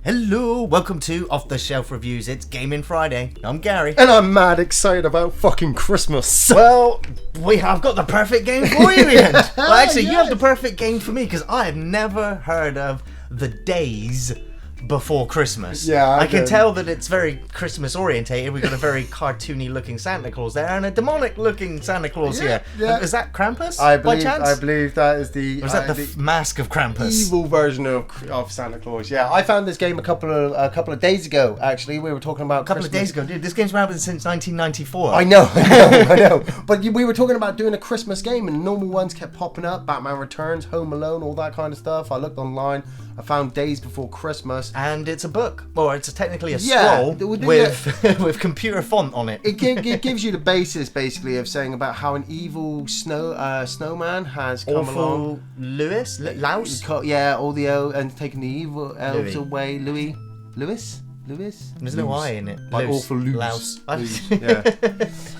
Hello, welcome to Off the Shelf Reviews. It's Gaming Friday. I'm Gary. And I'm mad excited about fucking Christmas. Well, I've got the perfect game for you, Iain. Well, actually, Yes. you have the perfect game for me because I have never heard of the Daze before Christmas. Yeah, I can did. tell that it's very Christmas orientated. We've got a very cartoony looking Santa Claus there and a demonic looking Santa Claus here. yeah. Is that Krampus? I by believe chance? that is the, Or is that the the mask of Krampus? evil version of Santa Claus. Yeah, I found this game a couple of days ago. Actually, we were talking about A couple of days ago, dude. This game's been out since 1994. I know. But we were talking about doing a Christmas game, and normal ones kept popping up: Batman Returns, Home Alone, all that kind of stuff. I looked online. I found Days Before Christmas. And it's a book, or it's technically a Yeah, scroll yeah. with with computer font on it. It gives you the basis, basically, of saying about how an evil snowman has come along. Awful Lewis? Louse? Yeah, all the and taking the evil elves Louis. away. Louis? There's no I in it. Like Loose. awful loose. Louse. Loose, yeah.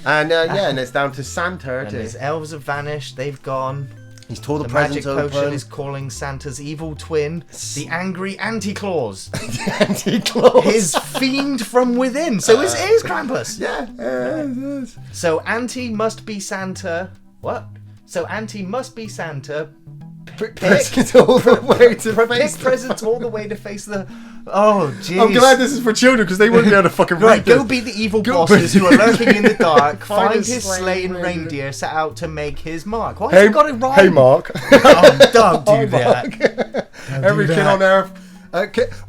And and it's down to Santa. And his elves have vanished, they've gone. He's tore the The magic presents potion open. is calling Santa's evil twin, the angry Anti-Claus. Anti-Claus. His fiend from within. So it is Krampus. Yeah, it is. So Anti must be Santa. What? So Anti must be Santa. Pick Presents all the way to face Pick presents all the way to face the. Oh, jeez. I'm glad this is for children because they wouldn't be able to fucking Right, read this. go beat the evil Go bosses beat- who are lurking in the dark. Find Find his his slain reindeer set out to make his mark. Why have you got it wrong? Hey, Mark. Oh, don't do Hey, that. Mark. Every do kid that. on earth.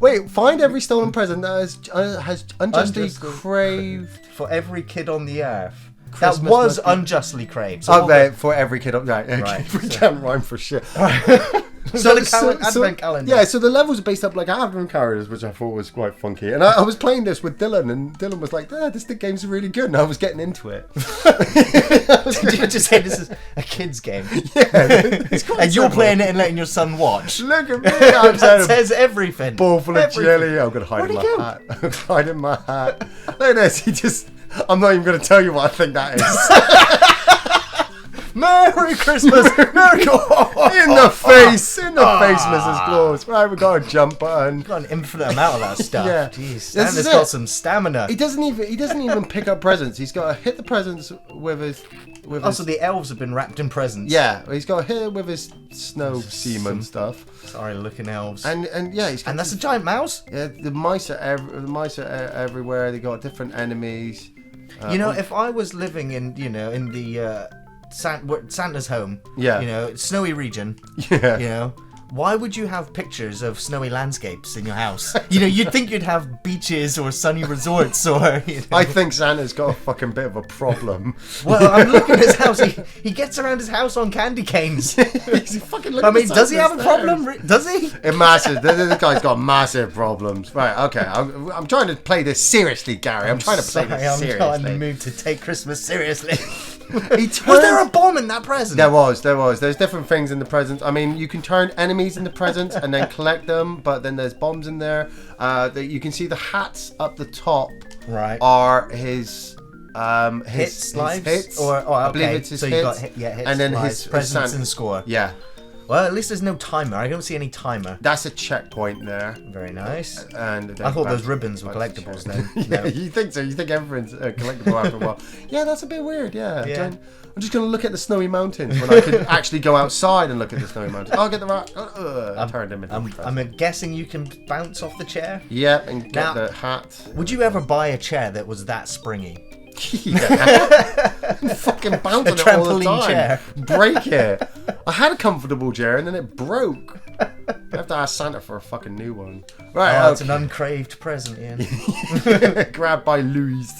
Wait, find every stolen present that has unjustly Unjustly- craved. For every kid on the earth. Christmas that was must be- unjustly craved. So Okay, for every kid. Right, okay. Right, We can't rhyme for shit. Advent calendar. Yeah, so the levels are based up like advent calendars, which I thought was quite funky. And I was playing this with Dylan, and Dylan was like, this game's really good. And I was getting into it. Did you just say this is a kid's game? Yeah, it's quite And you're simple. playing it and letting your son watch? Look at me. I'm That saying a says everything. bowl full of Everything. jelly. I'm going to hide Where'd in he my go? hat. I'm hide in my hat. Look at this. I'm not even going to tell you what I think that is. Merry Christmas! Merry In the face, Mrs. Claus. Right, we got a jump button. Got an infinite amount of that stuff. Yeah. Jeez, This Santa's is got it. some stamina. He doesn't even pick up presents. He's got to hit the presents with his. Also, the elves have been wrapped in presents. Yeah, he's got to hit it with his snow seaman stuff. Sorry, looking elves. And yeah, he's got And that's a giant mouse. yeah, the mice are everywhere. They got different enemies. You know, if I was living in the Santa's home, Yeah. snowy region, Yeah. why would you have pictures of snowy landscapes in your house? You'd think you'd have beaches or sunny resorts or. I think Santa's got a fucking bit of a problem. Well, I'm looking at his house. He gets around his house on candy canes. He's fucking looking I mean, at does he have a Santa's problem? Does he? stairs. Massive. This guy's got massive problems. Right. Okay. I'm trying to play this seriously, Gary. I'm trying to play this I'm seriously. not in the mood to take Christmas seriously. He Was there a turns- bomb in that present? There was. There's different things in the presents. I mean, you can turn enemies into presents and then collect them, but then there's bombs in there. That you can see the hats up the top Right. are his Hits, lives? hits. Or, oh, I believe okay. it's his So you hits. got hits, and then lives, his presents Santa- and score. Yeah, Well, at least there's no timer. I don't see any timer. that's a checkpoint there. Very nice. And then I thought back those to- ribbons were back to collectibles check. then. Yeah, No. you think so? You think everything's collectible after a while? Yeah, that's a bit weird. Yeah. Yeah. I'm just gonna look at the snowy mountains when I could actually go outside and look at the snowy mountains. I'll get the right. Turn them into. I'm guessing you can bounce off the chair. Yeah, and get Now- the hat. Would you ever buy a chair that was that springy? Yeah. Fucking bounce A on it all the trampoline time. chair. Break it. I had a comfortable chair and then it broke. I have to ask Santa for a fucking new one. Right, Oh, it's okay. an uncraved present, Ian. Grabbed by Louise.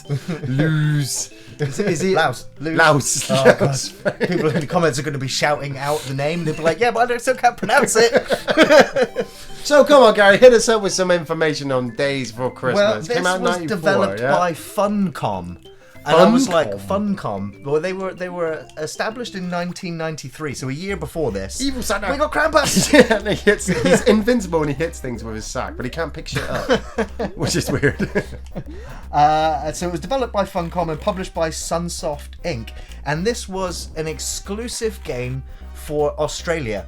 Lose. Is he? Louse. Louse. Oh, Louse. People in the comments are going to be shouting out the name. They'll be like, yeah, but I still can't pronounce it. So come on, Gary, hit us up with some information on Days Before Christmas. Well, this Came out in was 94, developed yeah? by Funcom. And I was like, Funcom? Funcom. Well, they were established in 1993, so a year before this. Evil Santa. We got Krampus. Yeah, and he's invincible and he hits things with his sack, but he can't pick shit up, which is weird. So it was developed by Funcom and published by Sunsoft Inc. And this was an exclusive game for Australia.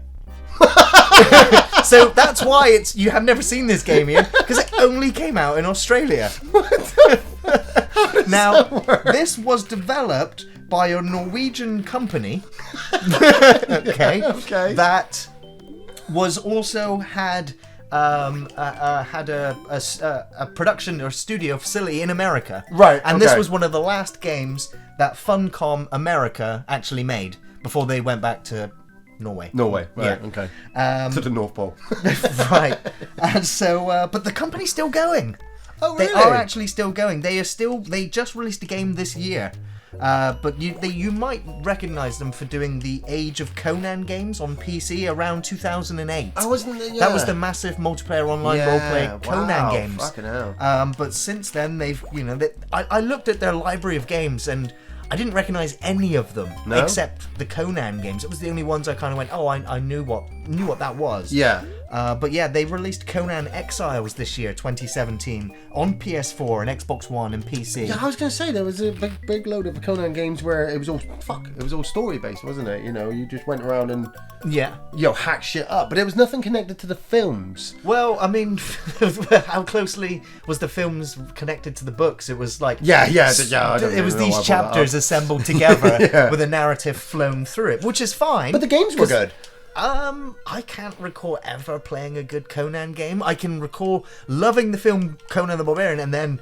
So that's why you have never seen this game, Ian, because it only came out in Australia. Now, this was developed by a Norwegian company. Okay. That was also had a production or studio facility in America. Right. And this was one of the last games that Funcom America actually made before they went back to Norway. Right, Yeah. okay. To the North Pole. Right. And so, but the company's still going. Oh, really? They are actually still going. They just released a game this year. But you might recognise them for doing the Age of Conan games on PC around 2008. I wasn't. Yeah. That was the massive multiplayer online roleplay Conan games. Fucking hell. But since then, they've I looked at their library of games and I didn't recognise any of them except the Conan games. It was the only ones I kind of went, oh, I knew what that was. Yeah. But yeah, they released Conan Exiles this year, 2017, on PS4 and Xbox One and PC. Yeah, I was gonna say there was a big load of Conan games where it was all story based, wasn't it? You know, you just went around and hack shit up, but it was nothing connected to the films. Well, I mean, how closely was the films connected to the books? It was like it was these chapters assembled together with a narrative flown through it, which is fine. But the games were good. I can't recall ever playing a good Conan game. I can recall loving the film Conan the Barbarian and then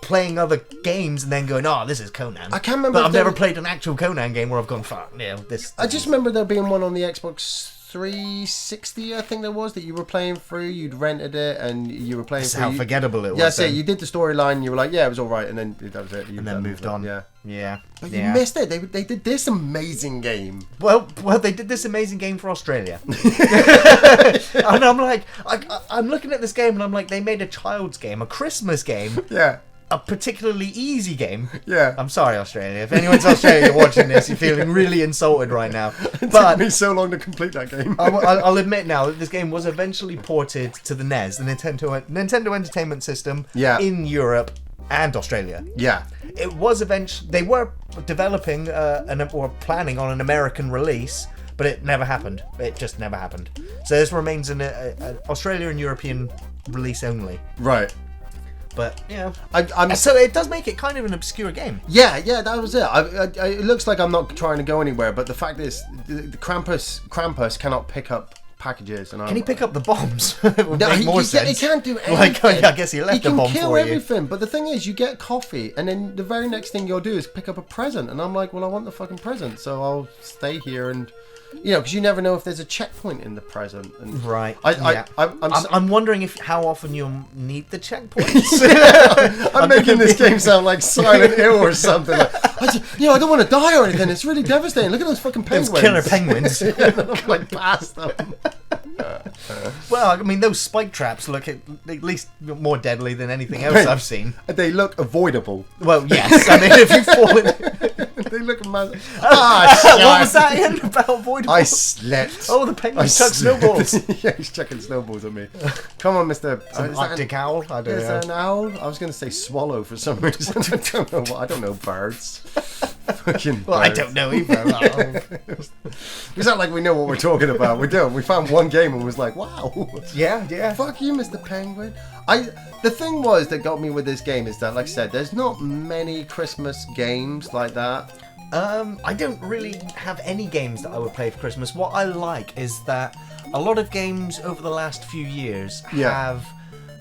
playing other games and then going, oh, this is Conan. I can't remember. But I've never played an actual Conan game where I've gone, fuck, this. I just remember there being one on the Xbox 360, I think there was, that you were playing through. You'd rented it and you were playing through. How forgettable it was. Yeah, that's it. You did the storyline and you were like, yeah, it was all right, and then that was it. And then moved on. Yeah. But you missed it. They did this amazing game. Well, they did this amazing game for Australia. And I'm like, I'm looking at this game and I'm like, they made a child's game, a Christmas game. Yeah. A particularly easy game. Yeah. I'm sorry, Australia. If anyone's Australia watching this, you're feeling really insulted right now. It But took me so long to complete that game. I'll admit now that this game was eventually ported to the NES, the Nintendo Entertainment System, in Europe and Australia. Yeah. It was they were developing or planning on an American release, but it never happened. It just never happened. So this remains an Australia and European release only. Right. But I'm so it does make it kind of an obscure game. Yeah, that was it. It looks like I'm not trying to go anywhere, but the fact is, the Krampus cannot pick up packages. And can he pick up the bombs? He can't do anything. I guess he left the bomb for you. He can kill everything, but the thing is, you get coffee, and then the very next thing you'll do is pick up a present, and I'm like, well, I want the fucking present, so I'll stay here and. Because you never know if there's a checkpoint in the present. And right. I'm wondering how often you'll need the checkpoints. I'm making this game sound like Silent Hill or something. I don't want to die or anything. It's really devastating. Look at those fucking penguins. Those killer penguins. I'm like past them. Well, I mean, those spike traps look at least more deadly than anything else I've seen. They look avoidable. Well, yes. I mean, if you fall in... They look massive. What was that in about avoidable? I slept. Oh, the penguin chucked snowballs. Yeah, he's chucking snowballs at me. Come on, Mr. An Arctic owl? I don't know. Is that an owl? I was going to say swallow for some reason. I don't know birds. Fucking well, birds. I don't know either. We sound like we know what we're talking about. We don't. We found one game and was like, wow. Yeah. Fuck you, Mr. Penguin. The thing was that got me with this game is that, like I said, there's not many Christmas games like that. I don't really have any games that I would play for Christmas. What I like is that a lot of games over the last few years have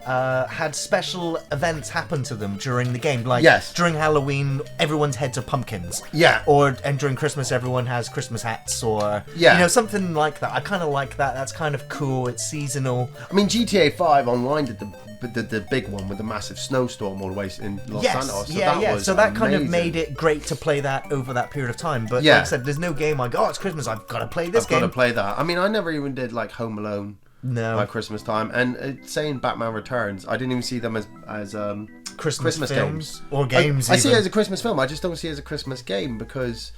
had special events happen to them during the game. Like during Halloween, everyone's heads are pumpkins. Yeah. And during Christmas, everyone has Christmas hats or something like that. I kind of like that. That's kind of cool. It's seasonal. I mean, GTA 5 Online did the big one with the massive snowstorm all the way in Los Santos. So So that kind of made it great to play that over that period of time. But like I said, there's no game like, it's Christmas, I've got to play this game. I've got to play that. I mean, I never even did like Home Alone. No. By Christmas time, and saying Batman Returns, I didn't even see them as Christmas games or games. I see it as a Christmas film. I just don't see it as a Christmas game because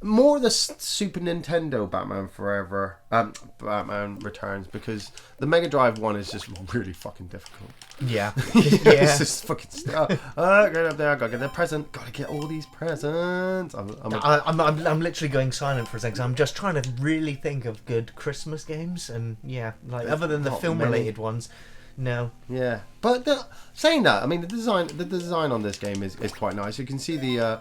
more the Super Nintendo Batman Forever, Batman Returns, because the Mega Drive one is just really fucking difficult. Yeah. It's just fucking get up there, gotta get the present, gotta get all these presents. I'm literally going silent for a second. I'm just trying to really think of good Christmas games, and like other than the film-related ones, no. Yeah, but saying that, I mean, the design on this game is quite nice. You can see the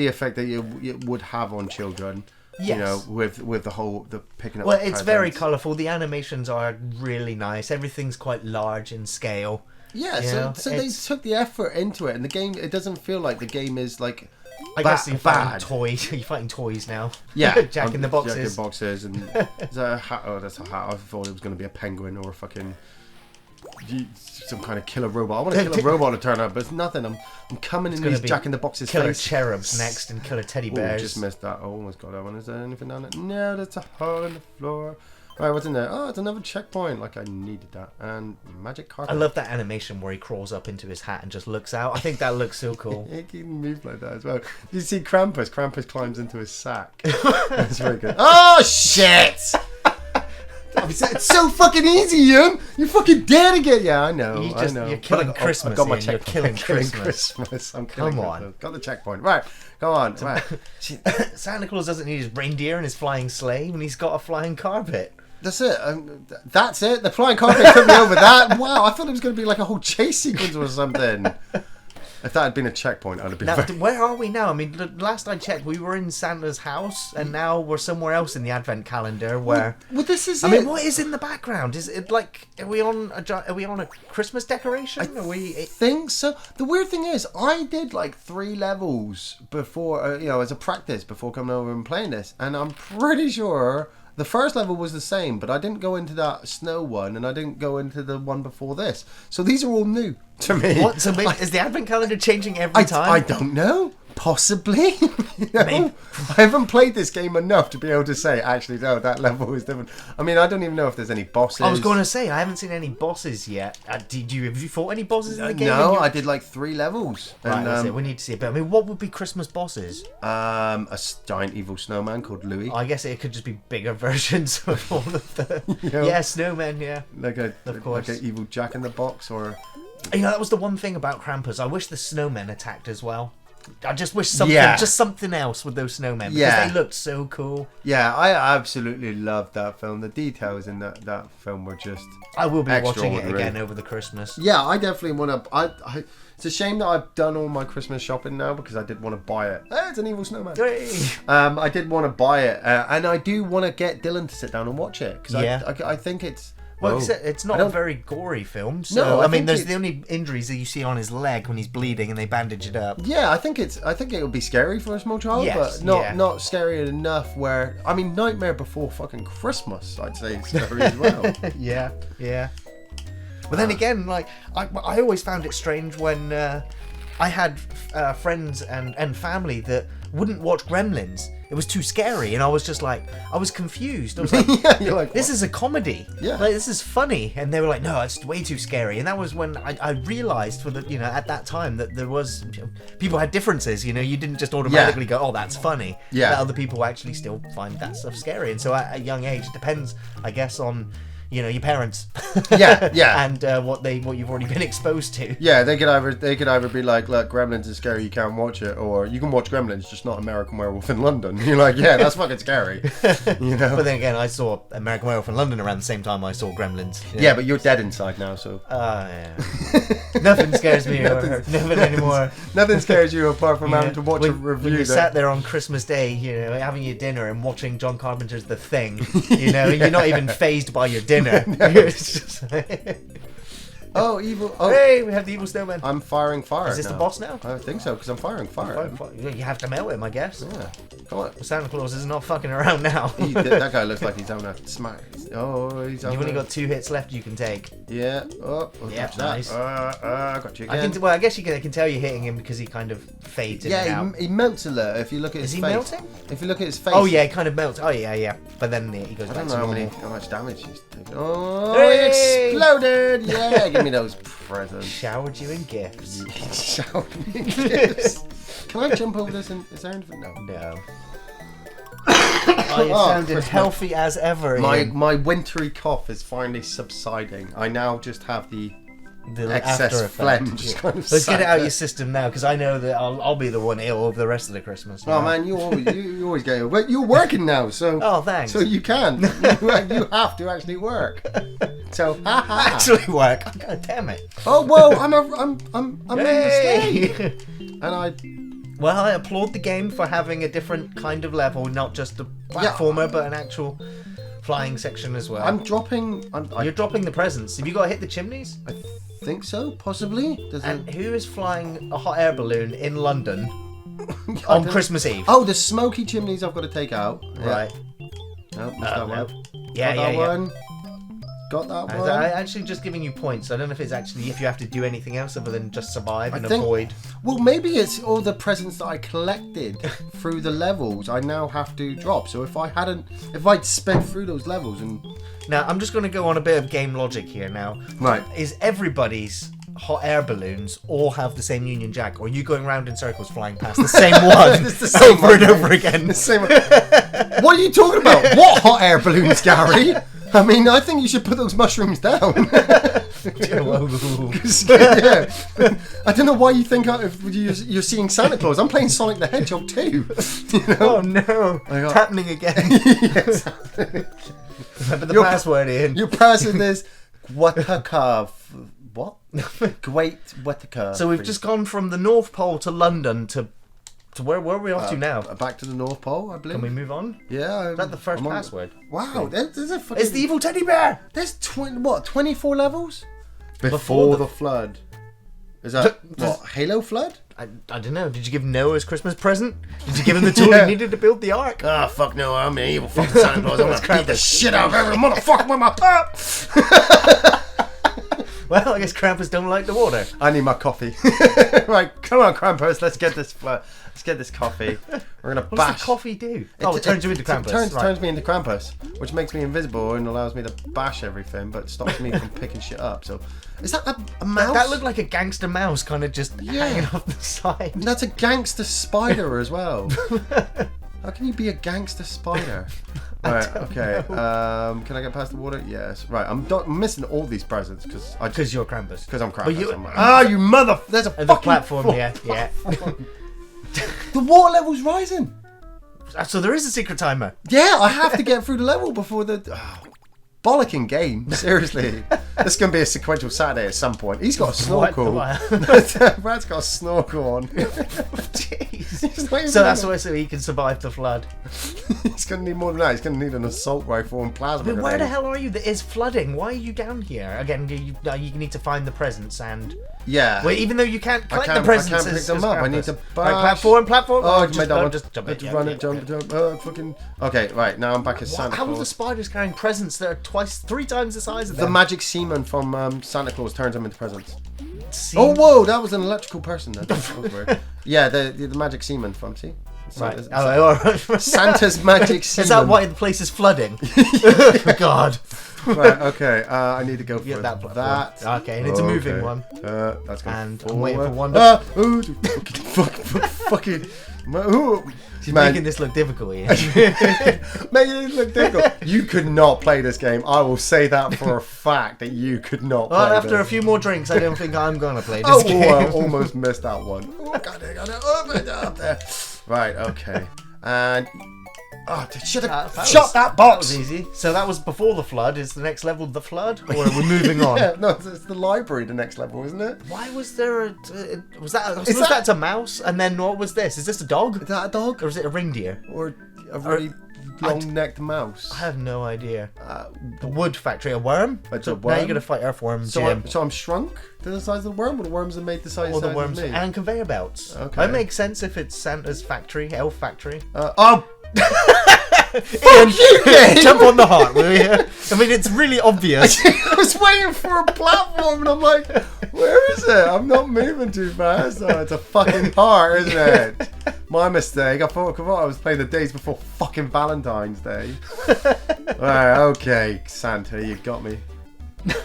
effect that it would have on children. Yes. You know, with the picking up. Well, it's very colourful. The animations are really nice. Everything's quite large in scale. Yeah, so they took the effort into it, and the game, it doesn't feel like the game is like. I guess you're fighting toys. You're fighting toys now. Yeah, Jack in the boxes. Jack in the boxes, and is that a hat? Oh, that's a hat. I thought it was going to be a penguin or a fucking some kind of killer robot. I want a killer robot to turn up, but it's nothing. I'm coming in these Jack in the boxes. Killer cherubs next and killer teddy bears. Just missed that. Oh, almost got that one. Is there anything down there? No, there's a hole in the floor. All right, what's in there? Oh, it's another checkpoint. Like I needed that. And magic carpet. I love that animation where he crawls up into his hat and just looks out. I think that looks so cool. He can move like that as well. You see Krampus. Krampus climbs into his sack. That's very good. Oh shit! It's so fucking easy, Iain. You fucking dare to get. Yeah, I know. You're killing Christmas. I got my Ian. You're killing Christmas. I'm killing Christmas. Got the checkpoint. Right, go on. Right. Santa Claus doesn't need his reindeer and his flying sleigh when he's got a flying carpet. That's it. That's it. The flying carpet took me over that. Wow, I thought it was going to be like a whole chase sequence or something. If that had been a checkpoint, I'd have been. Now, where are we now? I mean, last I checked, we were in Santa's house, and now we're somewhere else in the Advent calendar. Where? Well, this is. I mean, what is in the background? Is it like? Are we on a Christmas decoration? I think so. The weird thing is, I did like 3 levels before, as a practice before coming over and playing this, and I'm pretty sure. The first level was the same, but I didn't go into that snow one, and I didn't go into the one before this. So these are all new to me. What? So is the Advent calendar changing every time? I don't know. Possibly. I haven't played this game enough to be able to say, actually, no, that level is different. I mean, I don't even know if there's any bosses. I was going to say, I haven't seen any bosses yet. Have you fought any bosses in the game? No, I did like 3 levels. Right, that's it. We need to see it. But I mean, what would be Christmas bosses? A giant evil snowman called Louis. I guess it could just be bigger versions of all of the... Yeah, snowmen, yeah. Like an evil Jack in the Box or... that was the one thing about Krampus. I wish the snowmen attacked as well. I just wish something else with those snowmen because they looked so cool. Yeah, I absolutely loved that film. The details in that film were just I will be watching it again over the Christmas. Yeah, I definitely want to. It's a shame that I've done all my Christmas shopping now because I did want to buy it. It's an evil snowman. I did want to buy it, and I do want to get Dylan to sit down and watch it because I think it's. Well, it's not a very gory film. So, no, I mean, there's the only injuries that you see on his leg when he's bleeding and they bandage it up. Yeah, I think it would be scary for a small child, but not scary enough where... I mean, Nightmare Before fucking Christmas, I'd say is scary as well. Yeah. But then again, like, I always found it strange when I had friends and family that wouldn't watch Gremlins. It was too scary, and I was just like, I was confused. I was like, this is a comedy. Yeah. Like, this is funny. And they were like, no, it's way too scary. And that was when I realized at that time that there was, people had differences, you didn't just automatically go, oh, that's funny. Yeah. That other people actually still find that stuff scary. And so at a young age, it depends, I guess, on... your parents. Yeah. And what you've already been exposed to. Yeah, they could either be like, look, Gremlins is scary, you can't watch it, or you can watch Gremlins, just not American Werewolf in London. You're like, yeah, that's fucking scary. But then again, I saw American Werewolf in London around the same time I saw Gremlins. Yeah, but you're dead inside now, so. Yeah. Nothing scares me nothing anymore. Nothing scares you apart from having to watch a review. When you sat there on Christmas Day, having your dinner and watching John Carpenter's The Thing, you're not even fazed by your dinner. Oh, evil! Oh. Hey, we have the evil snowman. I'm firing fire. Is this the boss now? I think so, because I'm firing fire. You have to melt him, I guess. Yeah. Come on. Well, Santa Claus is not fucking around now. That guy looks like he's having a smack. Oh, he's having. You've only got 2 hits left you can take. Yeah. Oh, yeah, nice. I got you again. I guess I can tell you're hitting him because he kind of fades in and out. He melts a little. If you look at his face. Is he melting? If you look at his face. Oh yeah, he kind of melts. Oh yeah. But then he goes back to normal. How much damage he's taking. Oh, he exploded! Yeah, give me those presents. Showered you in gifts. Showered me in gifts. Can I jump over this? Is there anything? No. Oh, you sounded healthy as ever. My wintry cough is finally subsiding. I now just have the excess phlegm. Just kind of Let's get it out of your system now, because I know that I'll be the one ill over the rest of the Christmas. Oh man, you always get ill. But you're working now, so thanks. So you can. You have to actually work. So actually work. God damn it. Oh well, I'm in the state. Well, I applaud the game for having a different kind of level, not just a platformer, but an actual flying section as well. You're dropping the presents. Have you got to hit the chimneys? I think so, possibly. Who is flying a hot air balloon in London on Christmas Eve? Oh, the smoky chimneys I've got to take out. Right. No, missed that one. Yeah. Got that one. I'm actually just giving you points. I don't know if you have to do anything else other than just survive and avoid. Well, maybe it's all the presents that I collected through the levels I now have to drop. So if I'd sped through those levels and... Now, I'm just going to go on a bit of game logic here now. Right. Is everybody's hot air balloons all have the same Union Jack, or are you going round in circles flying past the same one over and over again? The same one. What are you talking about? What hot air balloons, Gary? I mean, I think you should put those mushrooms down. Yeah. I don't know why you think you're seeing Santa Claus. I'm playing Sonic the Hedgehog too. You know? Oh no! It's happening again. Yes. Remember the password, Ian. Your password is Wataka. What? Great Wataka. So we've just gone from the North Pole to London to where are we off to now? Back to the North Pole, I believe. Can we move on? Yeah. Is that the first password? Wow, there's a fucking... It's the evil teddy bear! There's 24 levels? Before the flood. Is that, Halo Flood? I don't know. Did you give Noah his Christmas present? Did you give him the tool he needed to build the ark? Ah, fuck no, I'm an evil fucking Santa Claus. I'm gonna beat the shit out of every motherfucker with my pop! Well, I guess Krampus don't like the water. I need my coffee. Right, come on, Krampus, let's get this coffee. We're gonna bash. What does the coffee do? It turns you into Krampus. It turns me into Krampus, which makes me invisible and allows me to bash everything, but stops me from picking shit up. So, is that a mouse? That looked like a gangster mouse, kind of just hanging off the side. And that's a gangster spider as well. How can you be a gangster spider? Right, okay. Can I get past the water? Yes. Right, I'm missing all these presents because you're Krampus. Because I'm Krampus. You mother! There's a fucking platform. Yeah. The water level's rising. So there is a secret timer. Yeah, I have to get through the level before the... bollocking game, seriously. This is going to be a sequential Saturday at some point. He's got a snorkel. Brad's got a snorkel on. Jeez. So that's why he can survive the flood. He's going to need more than that. He's going to need an assault rifle and plasma. But where the hell are you? That is flooding. Why are you down here? Again, you need to find the presents and... Yeah. Well, even though you can't collect the presents, I can't pick them up. I need to bash. Right, platform. Oh, just made that one. Just jump it. Run it, jump. Fucking. Okay, right now I'm back as Santa Claus. How are the spiders carrying presents that are 3 times the size of them? The magic seaman from Santa Claus turns them into presents. Oh, whoa! That was an electrical person. Then. That was weird. Yeah, the magic seaman from Right. Santa's magic seaman. Is that why the place is flooding? God. Right, okay. I need to go for that. Okay, and it's a moving one. That's good. And I'm waiting for one. Fucking. She's making this look difficult, Ian. Making this look difficult. You could not play this game. I will say that for a fact that you could not play after this. a few more drinks, I don't think I'm going to play this game. I almost missed that one. Oh, got it up there. Right, okay. And... Oh, should have shot that box! That was easy. So that was before the flood. Is the next level the flood? Or are we moving on? Yeah, no, it's the library, the next level, isn't it? Why was there a... was that a mouse? And then what was this? Is this a dog? Is that a dog? Or is it a reindeer? Or a really long-necked mouse? I have no idea. The wood factory. A worm? It's a worm? Now you're going to fight earthworms, So I'm shrunk to the size of the worm? Or the worms are made the size of me? And conveyor belts. Okay. That makes sense if it's Santa's factory, elf factory. Fuck you, game! Jump on the heart, will you? I mean, it's really obvious. I was waiting for a platform and I'm like, where is it? I'm not moving too fast. Oh, it's a fucking heart, isn't it? My mistake. I thought I was playing the Daze before fucking Valentine's Day. Right, okay, Santa, you got me.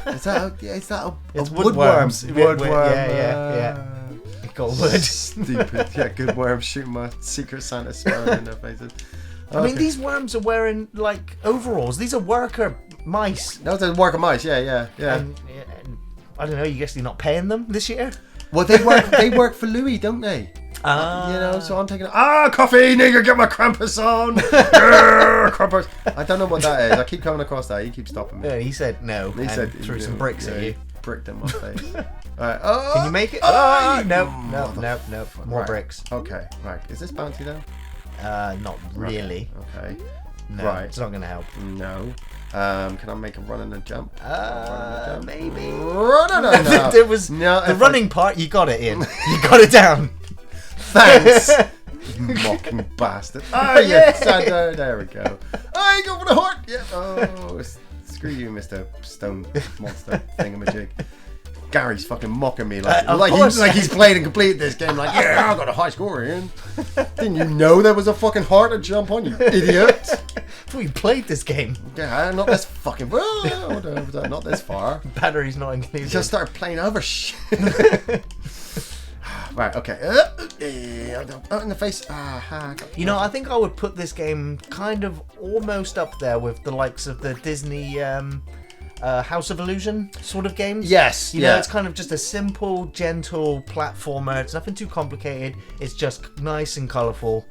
Is that a woodworms. Woodworm. Yeah. Got wood. Stupid. Yeah, good worm shooting my secret Santa sperm in their faces. I mean, these worms are wearing like overalls. These are worker mice. That was a work of mice. Yeah. And I don't know. You guess you're not paying them this year? Well, they work. They work for Louis, don't they? You know, so I'm taking coffee, nigger, get my Krampus on. Krampus. I don't know what that is. I keep coming across that. He keeps stopping me. Yeah, he said no. He said threw some bricks at you. Bricked in my face. Alright. Can you make it? No. More bricks. Okay, right. Is this bouncy then? Not really. Okay. No, right. It's not going to help. No. Can I make a run and a jump? Maybe. No. There was the running part. You got it in. You got it down. Thanks. Mocking bastard. Oh yes. There we go. I go for the heart. Yeah. Oh, screw you, Mr. Stone Monster thingamajig. Gary's fucking mocking me like he's played and completed this game. Like, yeah, I got a high score, Ian. Didn't you know there was a fucking heart to jump on, you idiot? I thought you played this game. Yeah, not this fucking. Well, not this far. Battery's not included. Just started playing other shit. Right, okay. In the face. You know, I think I would put this game kind of almost up there with the likes of the Disney House of Illusion sort of games. Yes, you know, it's kind of just a simple, gentle platformer. It's nothing too complicated. It's just nice and colourful.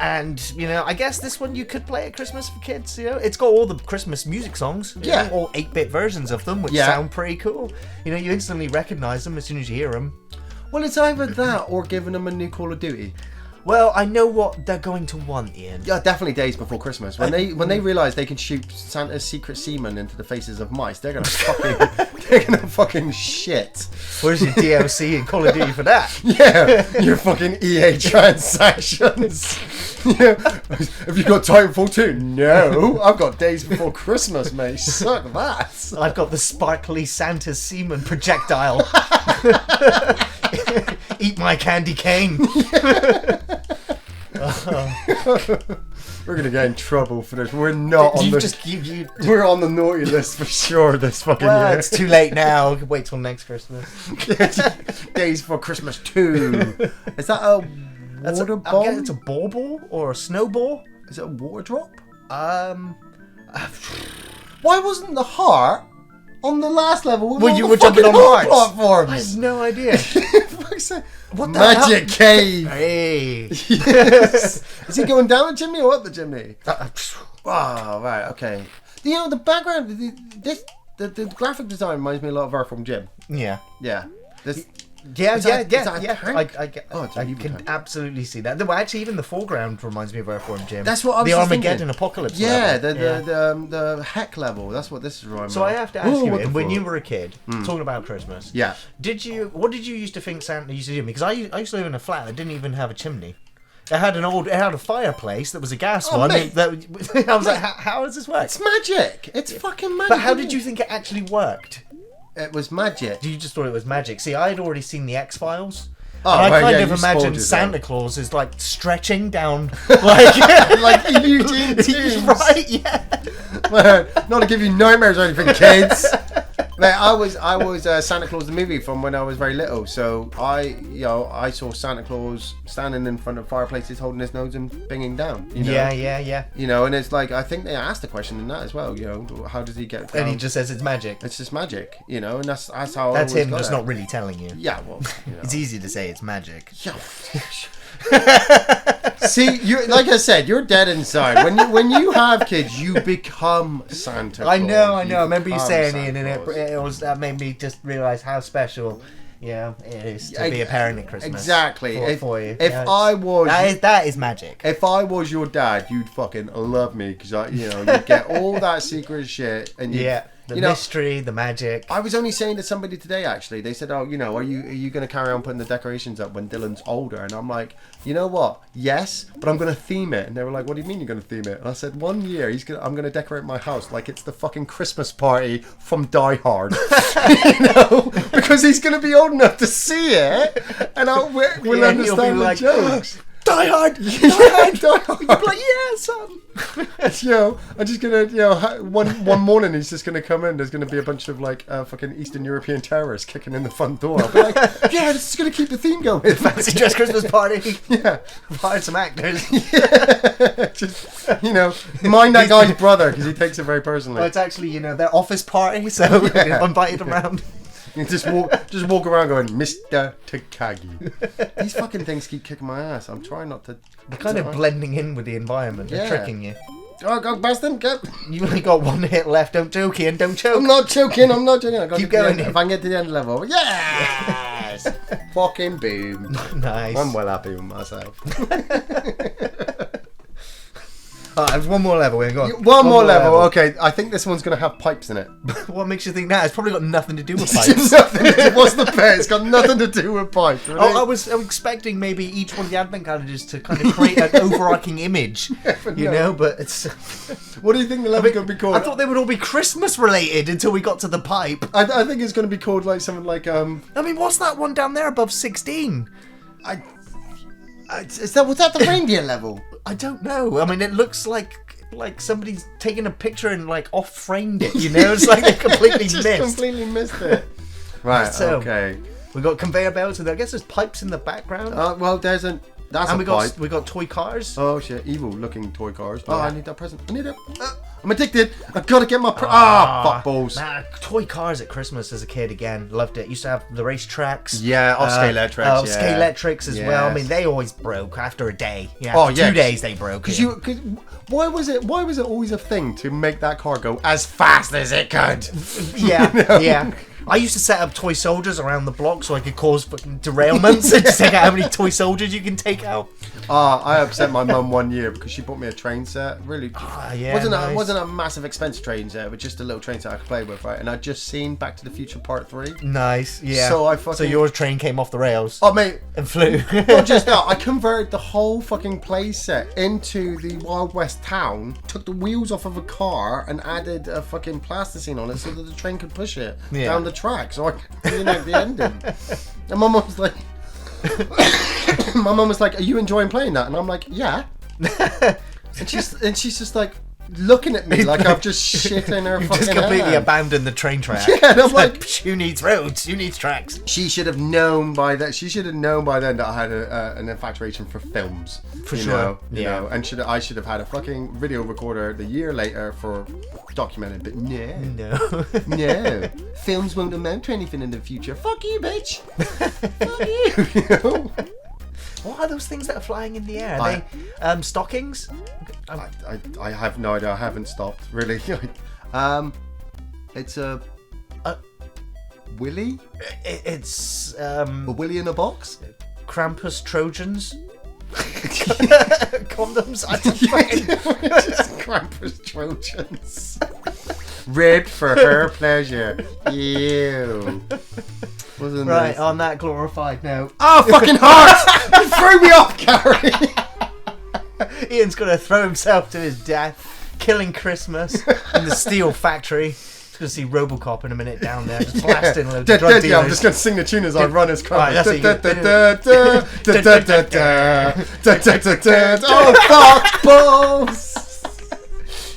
And, you know, I guess this one you could play at Christmas for kids, you know. It's got all the Christmas music songs. You know, all 8-bit versions of them, which sound pretty cool. You know, you instantly recognise them as soon as you hear them. Well, it's either that or giving them a new Call of Duty. Well, I know what they're going to want, Ian. Yeah, definitely Days Before Christmas. When they realise they can shoot Santa's secret semen into the faces of mice, they're gonna fucking shit. Where's your DLC and Call of Duty for that? Yeah, your fucking EA transactions. Yeah. Have you got Titanfall 2? No, I've got Days Before Christmas, mate. Suck that. I've got the sparkly Santa's semen projectile. Eat my candy cane. We're gonna get in trouble for this. We're not on We're on the naughty list for sure this fucking year. It's too late now. Wait till next Christmas. Days Before Christmas 2. Is that a water bomb? I guess it's a ball or a snowball. Is it a water drop? Why wasn't the heart on the last level? Well, you were jumping on hearts. Platforms. I have no idea. What the Magic hell? Cave. Hey. Yes. Is he going down the chimney or up the chimney? Right. Okay. You know, the background, the graphic design reminds me a lot of Earthworm Jim. Yeah. Yeah. Yeah. I can absolutely see that. Well, actually, even the foreground reminds me of Earthworm Jim. That's what I was The Armageddon thinking. Apocalypse level. The heck level. That's what this is reminding me. So I have to ask you, when you were a kid, talking about Christmas, what did you used to think Santa used to do? Because I used to live in a flat that didn't even have a chimney. It had a fireplace that was a gas one. Mate. I was like, how does this work? It's magic. It's fucking magic. But how did you think it actually worked? It was magic. You just thought it was magic. See, I had already seen the X-Files. Oh, and I right, kind of imagined Santa Claus is like stretching down, like like Eugene Teams. Right? Yeah. Man, not to give you nightmares or anything, kids. Mate, I was Santa Claus the movie from when I was very little. So I saw Santa Claus standing in front of fireplaces, holding his nose and binging down. You know? Yeah. You know, and it's like I think they asked the question in that as well. You know, how does he get? And he just says it's magic. It's just magic. You know, and that's how. That's him just not really telling you. Yeah, well, you know. It's easy to say it's magic. Yeah. See, like I said, you're dead inside. When you have kids, you become Santa Claus. I know. I remember you saying, Ian, and that made me just realise how special, it is to be a parent at Christmas. Exactly. For you. If I was that is magic. If I was your dad, you'd fucking love me because you'd get all that secret shit and the mystery, the magic. I was only saying to somebody today, actually. They said, "Oh, are you going to carry on putting the decorations up when Dylan's older?" And I'm like, you know what? Yes, but I'm going to theme it. And they were like, "What do you mean you're going to theme it?" And I said, "1 year, I'm going to decorate my house like it's the fucking Christmas party from Die Hard, because he's going to be old enough to see it, and we'll understand the jokes." Die Hard. Die Hard. Die Hard. You'd be like, yeah, son. I'm just gonna, one morning he's just gonna come in. There's gonna be a bunch of like fucking Eastern European terrorists kicking in the front door. I'll be like, yeah, this is gonna keep the theme going. Fancy dress Christmas party. Yeah, Hired some actors. Yeah, just mind that guy's brother because he takes it very personally. Well, it's actually their office party, so I'm invited around. You just walk around going, Mr. Takagi. These fucking things keep kicking my ass. I'm trying not to. They're kind of blending in with the environment. They're tricking you. Oh, go past them. Go. You only got one hit left. Don't choke, Iain. Don't choke. I'm not choking. I Keep going. If I can get to the end level, yes. Fucking boom. Nice. I'm well happy with myself. There's one more level. Go on. One more level. Okay, I think this one's going to have pipes in it. What makes you think that? It's probably got nothing to do with pipes. What's the bet? It's got nothing to do with pipes. Really? I was expecting maybe each one of the advent calendars to kind of create an overarching image, but it's... What do you think the level's going to be called? I thought they would all be Christmas related until we got to the pipe. I think it's going to be called like something like... I mean, what's that one down there above 16? Was that the reindeer level? I don't know. I mean, it looks like somebody's taken a picture and like off-framed it. It's like they completely completely missed it. Right. So, okay. We got conveyor belts, and I guess there's pipes in the background. Well, that's a pipe. We got toy cars. Oh shit! Evil-looking toy cars. Yeah. Oh, I need that present. I need it. I'm addicted. I've got to get my... fuck balls. Man, toy cars at Christmas as a kid again. Loved it. Used to have the racetracks. Yeah, Scalextrics. Scalextrics as well. I mean, they always broke after a day. Yeah, 2 days they broke. Why was it always a thing to make that car go as fast as it could? Yeah, yeah. I used to set up toy soldiers around the block so I could cause fucking derailments and just take out how many toy soldiers you can take out. I upset my mum one year because she bought me a train set. Really, wasn't a massive expensive train set, but just a little train set I could play with, right? And I'd just seen Back to the Future Part 3. Nice, yeah. So your train came off the rails. Oh mate, and flew. Not just that, I converted the whole fucking play set into the Wild West town, took the wheels off of a car, and added a fucking plasticine on it so that the train could push it down the track, so I could reenact the ending. And my mum was like, "Are you enjoying playing that?" And I'm like, "Yeah." and she's just like looking at me like I've just shit in her fucking just completely hand. abandoned the train track. Yeah, and I'm like, who needs roads? Who needs tracks? She should have known by then. She should have known by then that I had an infatuation for films. For sure. You know, and I should have had a fucking video recorder the year later for documenting. But no, films won't amount to anything in the future. Fuck you, bitch. Fuck you. What are those things that are flying in the air? Are they stockings? I have no idea. I haven't stopped, really. It's a Willy? It's a Willy in a box? Krampus Trojans? Condoms? I don't fucking... Just Krampus Trojans. Ribbed for her pleasure. Ew. Wasn't right, this? on that glorified note. Oh, fucking heart! You threw me off, Gary! Ian's gonna throw himself to his death, killing Christmas in the steel factory. Just gonna see Robocop in a minute down there, just blasting loads of drug dealers. Yeah, I'm just gonna sing the tune as I run as Krampus. Oh, fuck balls!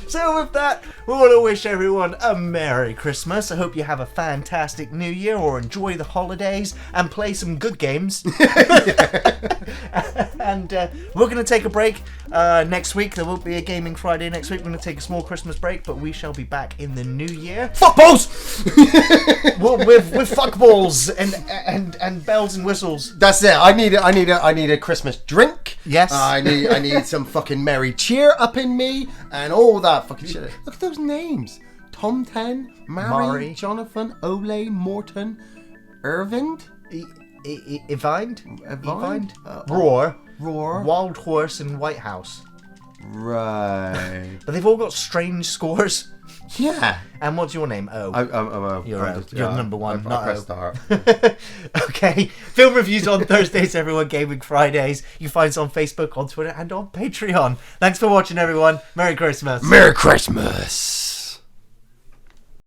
So with that, we want to wish everyone a Merry Christmas. I hope you have a fantastic New Year or enjoy the holidays and play some good games. And we're going to take a break next week. There won't be a Gaming Friday next week. We're going to take a small Christmas break, but we shall be back in the new year. Fuck balls! with fuck balls and bells and whistles. That's it. I need a Christmas drink. Yes. I need some fucking merry cheer up in me and all that fucking shit. Look at those names: Tom 10, Mary, Jonathan, Ole, Morton, Irvind, Evind, Roar, Wild Horse, and White House. Right. But they've all got strange scores. Yeah. And what's your name? O. I'm O. You're number one, not I pressed O. start. Okay. Film reviews on Thursdays, everyone. Gaming Fridays. You find us on Facebook, on Twitter, and on Patreon. Thanks for watching, everyone. Merry Christmas. Merry Christmas.